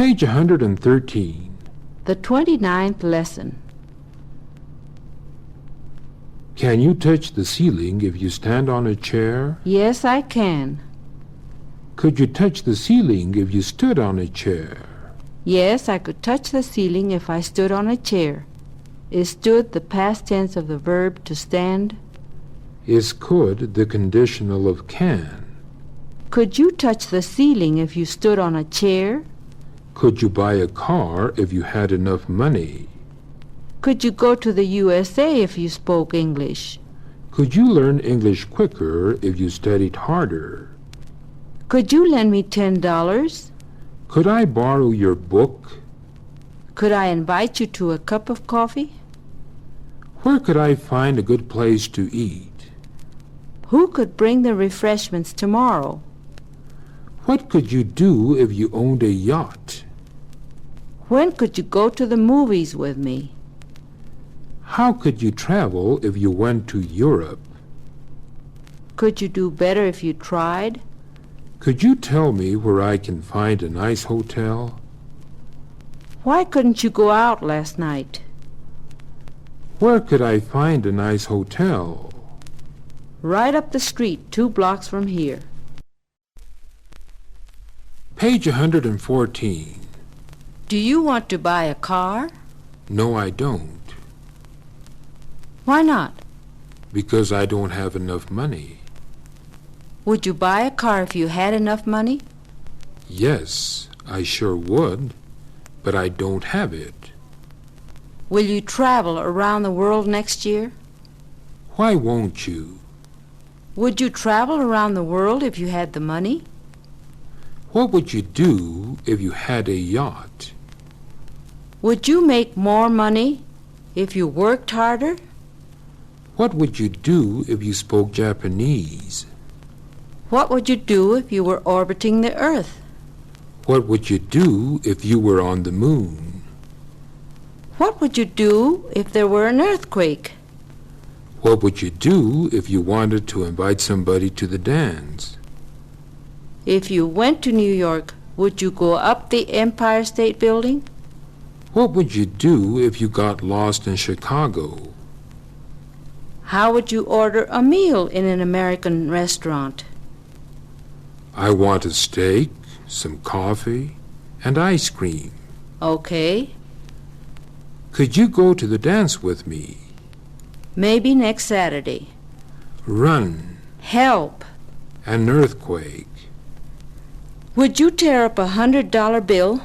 Page 113. The 29th lesson. Can you touch the ceiling if you stand on a chair? Yes, I can. Could you touch the ceiling if you stood on a chair? Yes, I could touch the ceiling if I stood on a chair. Is stood the past tense of the verb to stand? Is could the conditional of can? Could you touch the ceiling if you stood on a chair? Could you buy a car if you had enough money? Could you go to the USA if you spoke English? Could you learn English quicker if you studied harder? Could you lend me $10? Could I borrow your book? Could I invite you to a cup of coffee? Where could I find a good place to eat? Who could bring the refreshments tomorrow? What could you do if you owned a yacht? When could you go to the movies with me? How could you travel if you went to Europe? Could you do better if you tried? Could you tell me where I can find a nice hotel? Why couldn't you go out last night? Where could I find a nice hotel? Right up the street, 2 blocks from here. Page 114. Do you want to buy a car? No, I don't. Why not? Because I don't have enough money. Would you buy a car if you had enough money? Yes, I sure would, but I don't have it. Will you travel around the world next year? Why won't you? Would you travel around the world if you had the money? What would you do if you had a yacht? Would you make more money if you worked harder? What would you do if you spoke Japanese? What would you do if you were orbiting the Earth? What would you do if you were on the moon? What would you do if there were an earthquake? What would you do if you wanted to invite somebody to the dance? If you went to New York, would you go up the Empire State Building? What would you do if you got lost in Chicago? How would you order a meal in an American restaurant? I want a steak, some coffee, and ice cream. Okay. Could you go to the dance with me? Maybe next Saturday. Run. Help. An earthquake. Would you tear up $100 bill?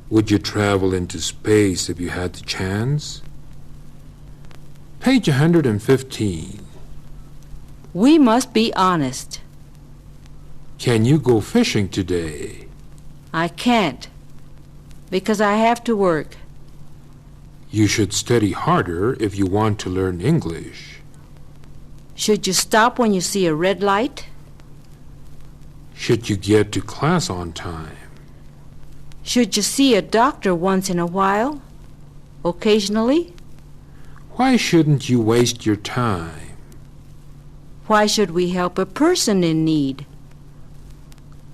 Would you travel into space if you had the chance? Page 115. We must be honest. Can you go fishing today? I can't, because I have to work. You should study harder if you want to learn English. Should you stop when you see a red light? Should you get to class on time? Should you see a doctor once in a while? Occasionally? Why shouldn't you waste your time? Why should we help a person in need?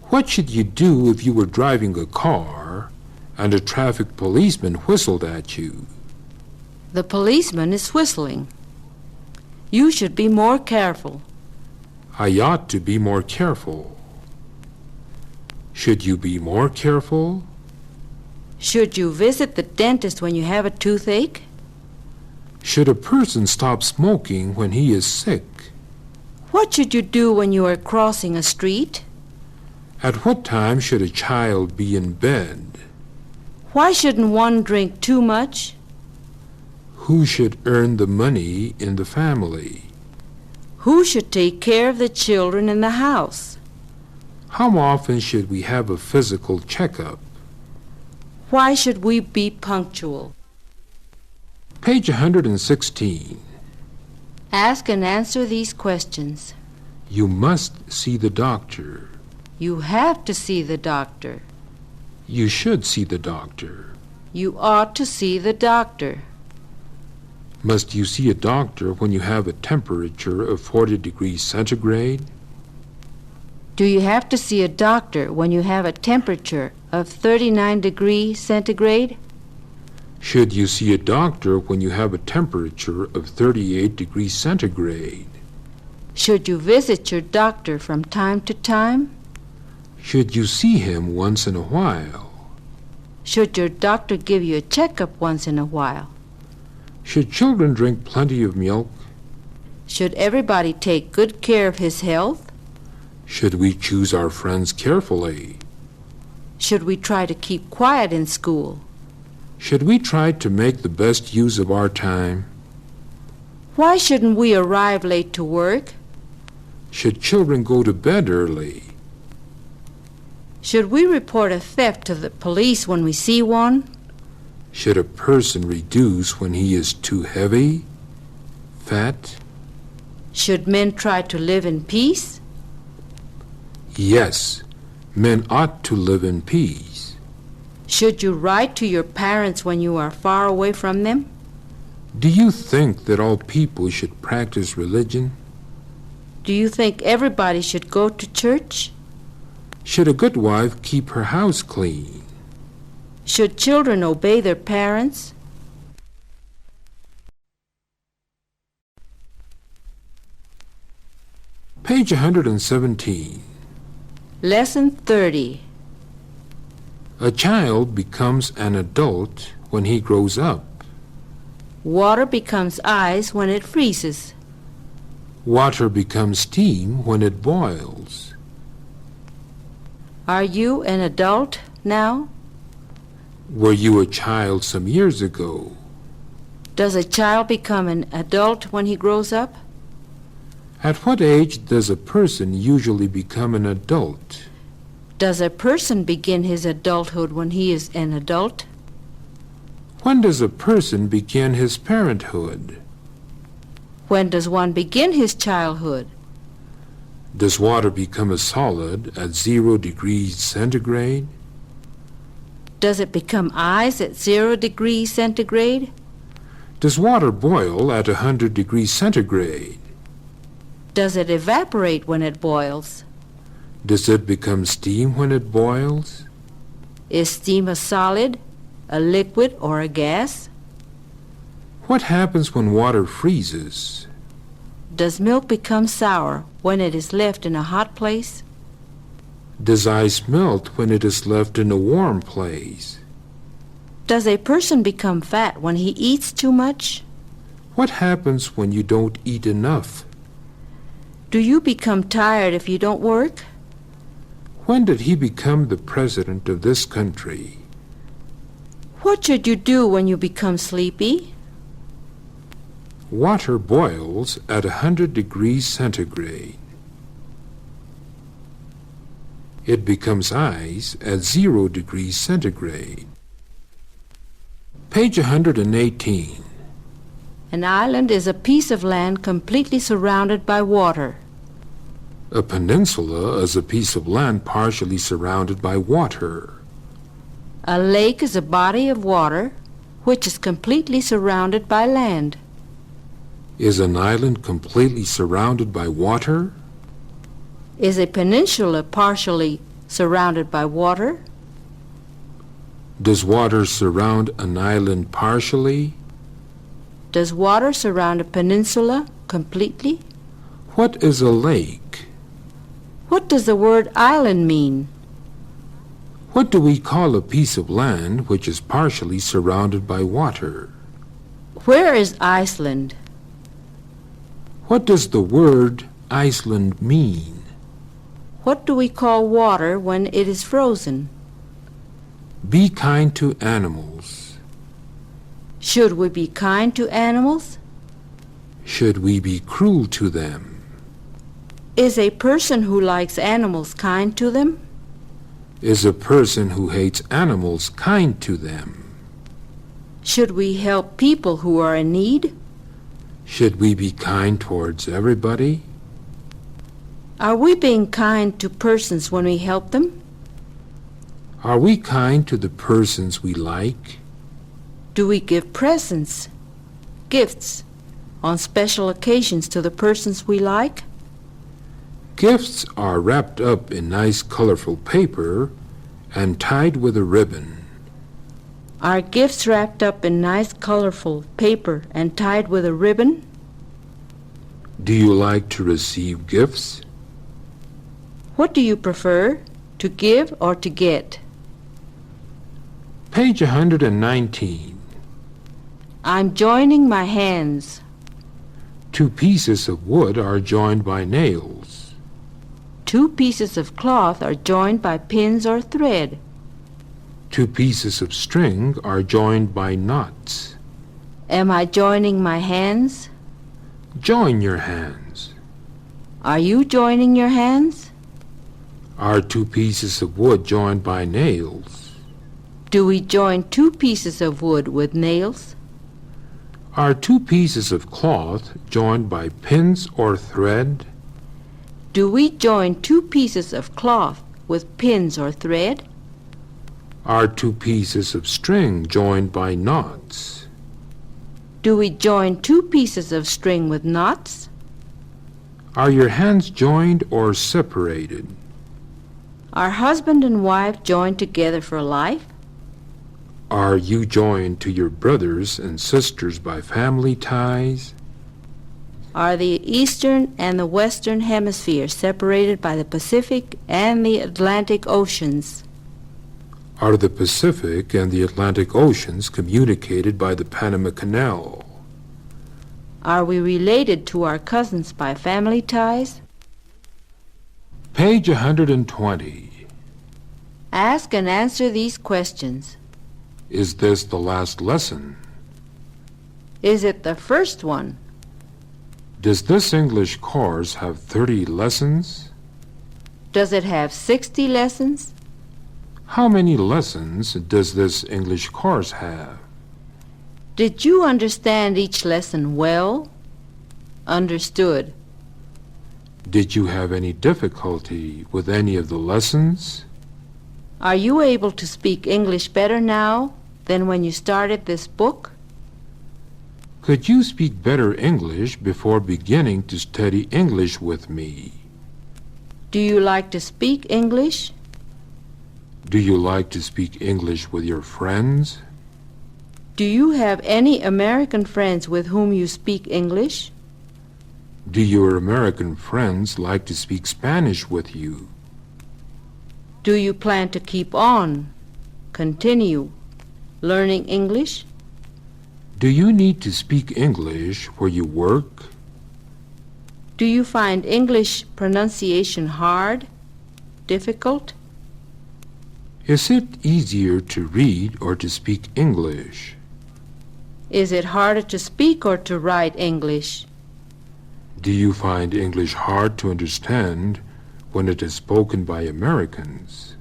What should you do if you were driving a car and a traffic policeman whistled at you? The policeman is whistling. You should be more careful. I ought to be more careful. Should you be more careful? Should you visit the dentist when you have a toothache? Should a person stop smoking when he is sick? What should you do when you are crossing a street? At what time should a child be in bed? Why shouldn't one drink too much? Who should earn the money in the family? Who should take care of the children in the house? How often should we have a physical checkup? Why should we be punctual? Page 116. Ask and answer these questions. You must see the doctor. You have to see the doctor. You should see the doctor. You ought to see the doctor. Must you see a doctor when you have a temperature of 40 degrees centigrade? Do you have to see a doctor when you have a temperature of 39 degrees centigrade? Should you see a doctor when you have a temperature of 38 degrees centigrade? Should you visit your doctor from time to time? Should you see him once in a while? Should your doctor give you a checkup once in a while? Should children drink plenty of milk? Should everybody take good care of his health? Should we choose our friends carefully? Should we try to keep quiet in school? Should we try to make the best use of our time? Why shouldn't we arrive late to work? Should children go to bed early? Should we report a theft to the police when we see one? Should a person reduce when he is too heavy, fat? Should men try to live in peace? Yes, men ought to live in peace. Should you write to your parents when you are far away from them? Do you think that all people should practice religion? Do you think everybody should go to church? Should a good wife keep her house clean? Should children obey their parents? Page 117. Lesson 30. A child becomes an adult when he grows up. Water becomes ice when it freezes. Water becomes steam when it boils. Are you an adult now? Were you a child some years ago? Does a child become an adult when he grows up? At what age does a person usually become an adult? Does a person begin his adulthood when he is an adult? When does a person begin his parenthood? When does one begin his childhood? Does water become a solid at 0 degrees centigrade? Does it become ice at 0 degrees centigrade? Does water boil at 100 degrees centigrade? Does it evaporate when it boils? Does it become steam when it boils? Is steam a solid, a liquid, or a gas? What happens when water freezes? Does milk become sour when it is left in a hot place? Does ice melt when it is left in a warm place? Does a person become fat when he eats too much? What happens when you don't eat enough? Do you become tired if you don't work? When did he become the president of this country? What should you do when you become sleepy? Water boils at 100 degrees centigrade. It becomes ice at 0 degrees centigrade. Page 118. An island is a piece of land completely surrounded by water. A peninsula is a piece of land partially surrounded by water. A lake is a body of water which is completely surrounded by land. Is an island completely surrounded by water? Is a peninsula partially surrounded by water? Does water surround an island partially? Does water surround a peninsula completely? What is a lake? What does the word island mean? What do we call a piece of land which is partially surrounded by water? Where is Iceland? What does the word Iceland mean? What do we call water when it is frozen? Be kind to animals. Should we be kind to animals? Should we be cruel to them? Is a person who likes animals kind to them? Is a person who hates animals kind to them? Should we help people who are in need? Should we be kind towards everybody? Are we being kind to persons when we help them? Are we kind to the persons we like? Do we give presents, gifts, on special occasions to the persons we like? Gifts are wrapped up in nice colorful paper and tied with a ribbon? Are gifts wrapped up in nice colorful paper and tied with a ribbon? Do you like to receive gifts? What do you prefer, to give or to get? Page 119. I'm joining my hands. Two pieces of wood are joined by nails. Two pieces of cloth are joined by pins or thread. Two pieces of string are joined by knots. Am I joining my hands? Join your hands. Are you joining your hands? Are two pieces of wood joined by nails? Do we join two pieces of wood with nails? Are two pieces of cloth joined by pins or thread? Do we join two pieces of cloth with pins or thread? Are two pieces of string joined by knots? Do we join two pieces of string with knots? Are your hands joined or separated? Are husband and wife joined together for life? Are you joined to your brothers and sisters by family ties? Are the eastern and the western hemispheres separated by the Pacific and the Atlantic Oceans? Are the Pacific and the Atlantic Oceans communicated by the Panama Canal? Are we related to our cousins by family ties? Page 120. Ask and answer these questions. Is this the last lesson? Is it the first one? Does this English course have 30 lessons? Does it have 60 lessons? How many lessons does this English course have? Did you understand each lesson well? Understood. Did you have any difficulty with any of the lessons? Are you able to speak English better now than when you started this book? Could you speak better English before beginning to study English with me? Do you like to speak English? Do you like to speak English with your friends? Do you have any American friends with whom you speak English? Do your American friends like to speak Spanish with you? Do you plan to keep on, continue, learning English? Do you need to speak English where you work? Do you find English pronunciation hard, difficult? Is it easier to read or to speak English? Is it harder to speak or to write English? Do you find English hard to understand when it is spoken by Americans?